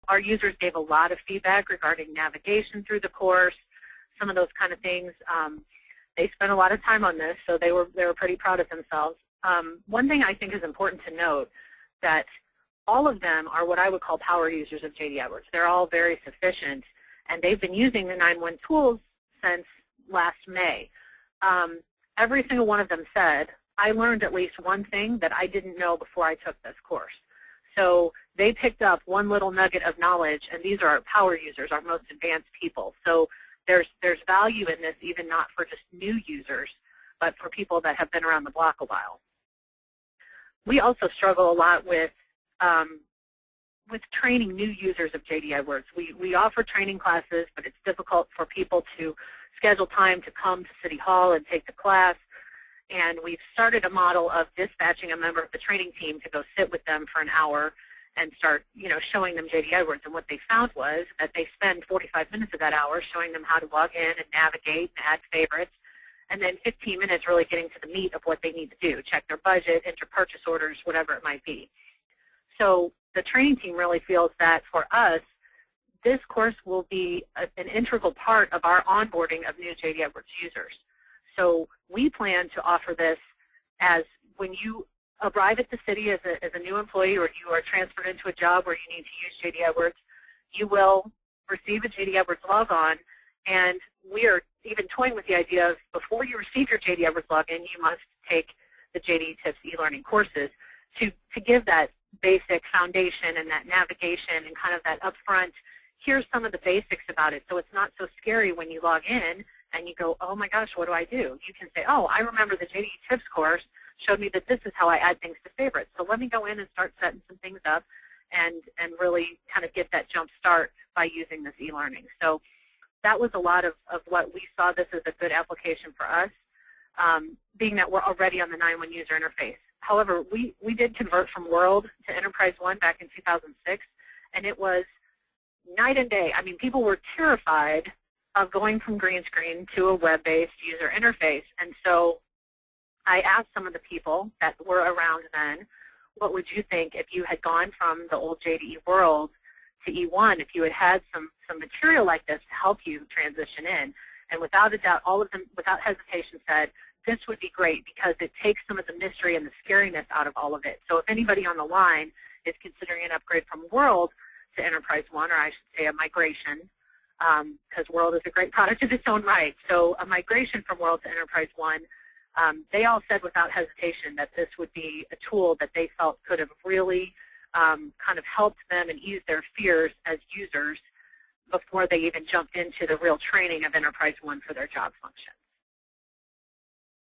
our users gave a lot of feedback regarding navigation through the course, some of those kind of things. They spent a lot of time on this, so they were pretty proud of themselves. One thing I think is important to note, that all of them are what I would call power users of JD Edwards. They're all very sufficient, and they've been using the 9-1 tools since last May. Every single one of them said, I learned at least one thing that I didn't know before I took this course. So they picked up one little nugget of knowledge, and these are our power users, our most advanced people. So there's value in this, even not for just new users, but for people that have been around the block a while. We also struggle a lot with training new users of JD Edwards. We offer training classes, but it's difficult for people to schedule time to come to City Hall and take the class. And we've started a model of dispatching a member of the training team to go sit with them for an hour and start, showing them JD Edwards. And what they found was that they spend 45 minutes of that hour showing them how to log in and navigate and add favorites, and then 15 minutes really getting to the meat of what they need to do, check their budget, enter purchase orders, whatever it might be. So the training team really feels that for us, this course will be an integral part of our onboarding of new JD Edwards users. So we plan to offer this as when you arrive at the city as a new employee, or you are transferred into a job where you need to use JD Edwards, you will receive a JD Edwards log-on, and we are even toying with the idea of before you receive your JD Edwards login, you must take the JDEtips eLearning courses to give that basic foundation and that navigation and kind of that upfront, here's some of the basics about it, so it's not so scary when you log in and you go, oh my gosh, what do I do? You can say, oh, I remember the JDEtips course showed me that this is how I add things to favorites. So let me go in and start setting some things up and really kind of get that jump start by using this e-learning. So that was a lot of what we saw this as a good application for us, being that we're already on the 9-1 user interface. However, we did convert from World to Enterprise One back in 2006, and it was night and day. I mean, people were terrified of going from green screen to a web-based user interface. And so I asked some of the people that were around then, what would you think if you had gone from the old JDE world to E1, if you had some material like this to help you transition in? And without a doubt, all of them, without hesitation, said, this would be great because it takes some of the mystery and the scariness out of all of it. So if anybody on the line is considering an upgrade from World to Enterprise One, or I should say a migration, because World is a great product in its own right. So a migration from World to Enterprise One, they all said without hesitation that this would be a tool that they felt could have really kind of helped them and eased their fears as users before they even jumped into the real training of Enterprise One for their job function.